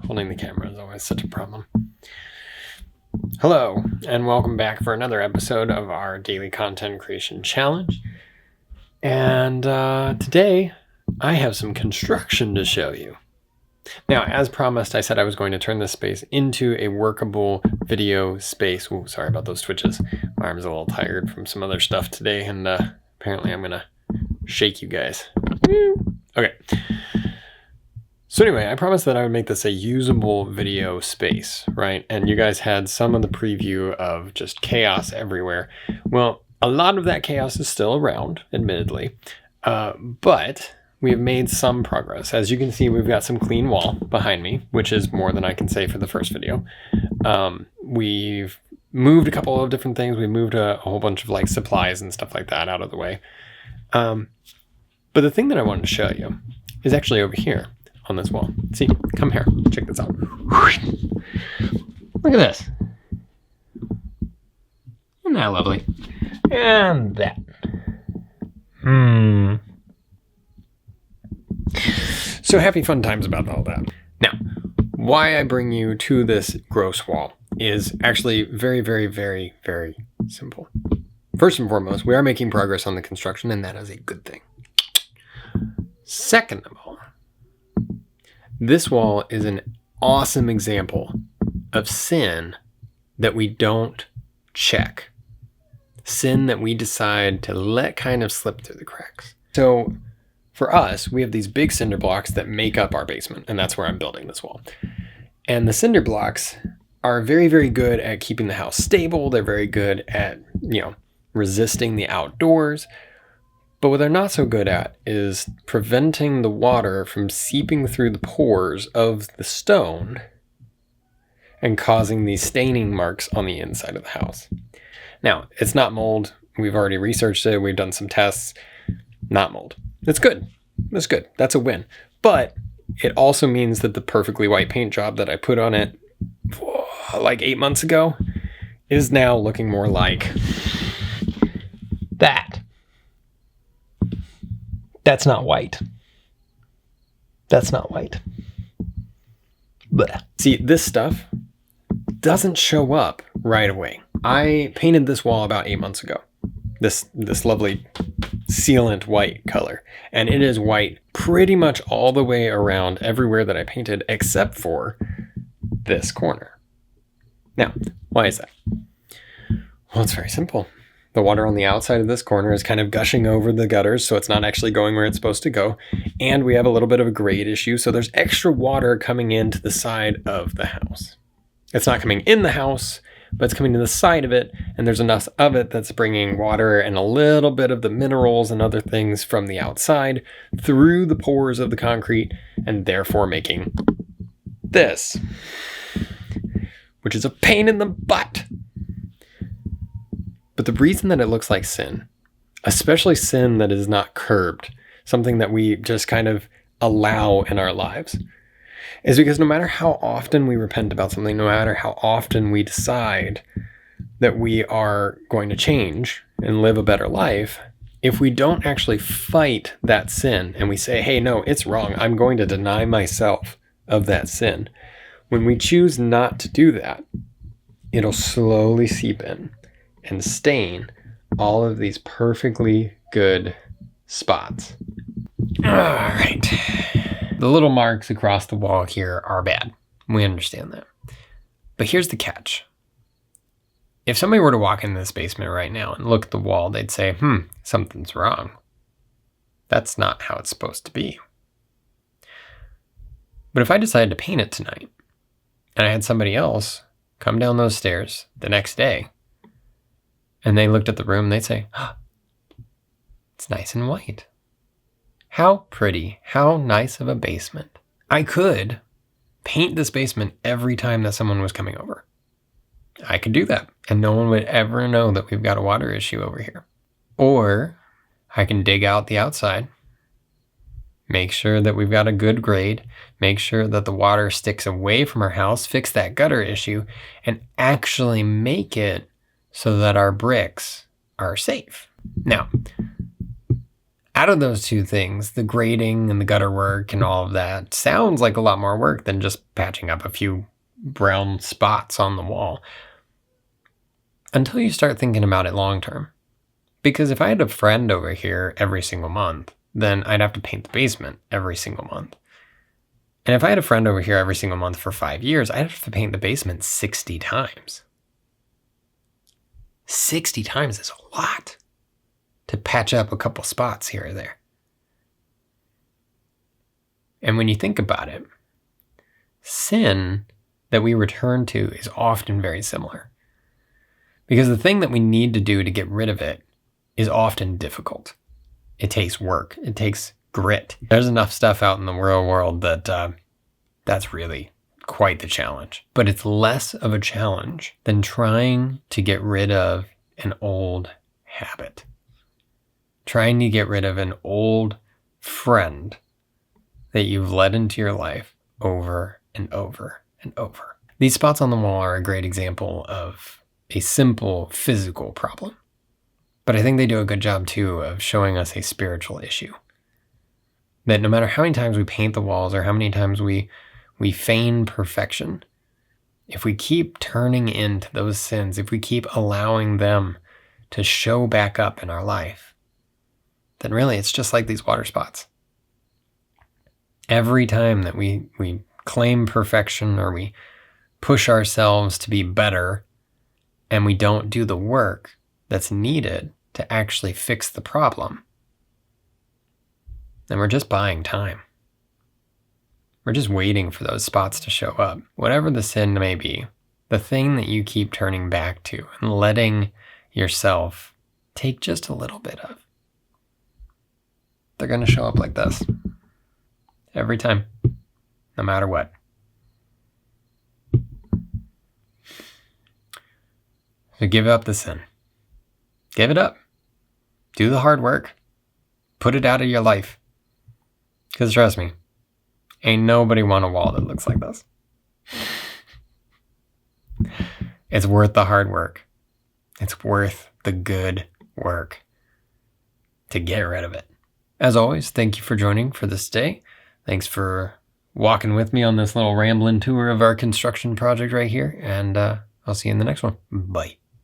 Holding the camera is always such a problem. Hello, and welcome back for another episode of our daily content creation challenge. And today, I have some construction to show you. Now, as promised, I said I was going to turn this space into a workable video space. Ooh, sorry about those twitches. My arm's a little tired from some other stuff today, and apparently I'm going to shake you guys. Okay. So anyway, I promised that I would make this a usable video space, right? And you guys had some of the preview of just chaos everywhere. Well, a lot of that chaos is still around, admittedly, but we've made some progress. As you can see, we've got some clean wall behind me, which is more than I can say for the first video. We've moved a couple of different things. We moved a whole bunch of like supplies and stuff like that out of the way. But the thing that I wanted to show you is actually over here on this wall. See, come here, check this out. Look at this. Isn't that lovely? And that. So happy fun times about all that. Now, why I bring you to this gross wall is actually very, very, very, very simple. First and foremost, we are making progress on the construction, and that is a good thing. Second of all, this wall is an awesome example of sin that we don't check. Sin that we decide to let kind of slip through the cracks. So for us, we have these big cinder blocks that make up our basement, and that's where I'm building this wall. And the cinder blocks are very, very good at keeping the house stable. They're very good at, resisting the outdoors. But what they're not so good at is preventing the water from seeping through the pores of the stone and causing these staining marks on the inside of the house. Now, it's not mold. We've already researched it. We've done some tests. Not mold. It's good. It's good. That's a win. But it also means that the perfectly white paint job that I put on it like 8 months ago is now looking more like that. That's not white. That's not white. Blech. See, this stuff doesn't show up right away. I painted this wall about 8 months ago. This lovely sealant white color. And it is white pretty much all the way around everywhere that I painted except for this corner. Now, why is that? Well, it's very simple. The water on the outside of this corner is kind of gushing over the gutters, so it's not actually going where it's supposed to go. And we have a little bit of a grade issue, so there's extra water coming into the side of the house. It's not coming in the house, but it's coming to the side of it, and there's enough of it that's bringing water and a little bit of the minerals and other things from the outside through the pores of the concrete, and therefore making this, which is a pain in the butt. But the reason that it looks like sin, especially sin that is not curbed, something that we just kind of allow in our lives, is because no matter how often we repent about something, no matter how often we decide that we are going to change and live a better life, if we don't actually fight that sin and we say, hey, no, it's wrong, I'm going to deny myself of that sin. When we choose not to do that, it'll slowly seep in and stain all of these perfectly good spots. All right. The little marks across the wall here are bad. We understand that. But here's the catch. If somebody were to walk in this basement right now and look at the wall, they'd say, something's wrong. That's not how it's supposed to be. But if I decided to paint it tonight, and I had somebody else come down those stairs the next day, and they looked at the room, they'd say, it's nice and white. How pretty, how nice of a basement. I could paint this basement every time that someone was coming over. I could do that, and no one would ever know that we've got a water issue over here. Or I can dig out the outside, make sure that we've got a good grade, make sure that the water sticks away from our house, fix that gutter issue, and actually make it so that our bricks are safe. Now, out of those two things, the grading and the gutter work and all of that sounds like a lot more work than just patching up a few brown spots on the wall. Until you start thinking about it long term. Because if I had a friend over here every single month, then I'd have to paint the basement every single month. And if I had a friend over here every single month for 5 years, I'd have to paint the basement 60 times. 60 times is a lot to patch up a couple spots here or there. And when you think about it, sin that we return to is often very similar. Because the thing that we need to do to get rid of it is often difficult. It takes work. It takes grit. There's enough stuff out in the real world that that's really quite the challenge. But it's less of a challenge than trying to get rid of an old habit. Trying to get rid of an old friend that you've let into your life over and over and over. These spots on the wall are a great example of a simple physical problem. But I think they do a good job too of showing us a spiritual issue. That no matter how many times we paint the walls or how many times we feign perfection, if we keep turning into those sins, if we keep allowing them to show back up in our life, then really it's just like these water spots. Every time that we claim perfection or we push ourselves to be better and we don't do the work that's needed to actually fix the problem, then we're just buying time. We're just waiting for those spots to show up. Whatever the sin may be, the thing that you keep turning back to and letting yourself take just a little bit of, they're going to show up like this. Every time. No matter what. So give up the sin. Give it up. Do the hard work. Put it out of your life. Because trust me, ain't nobody want a wall that looks like this. It's worth the hard work. It's worth the good work to get rid of it. As always, thank you for joining for this day. Thanks for walking with me on this little rambling tour of our construction project right here. And I'll see you in the next one. Bye.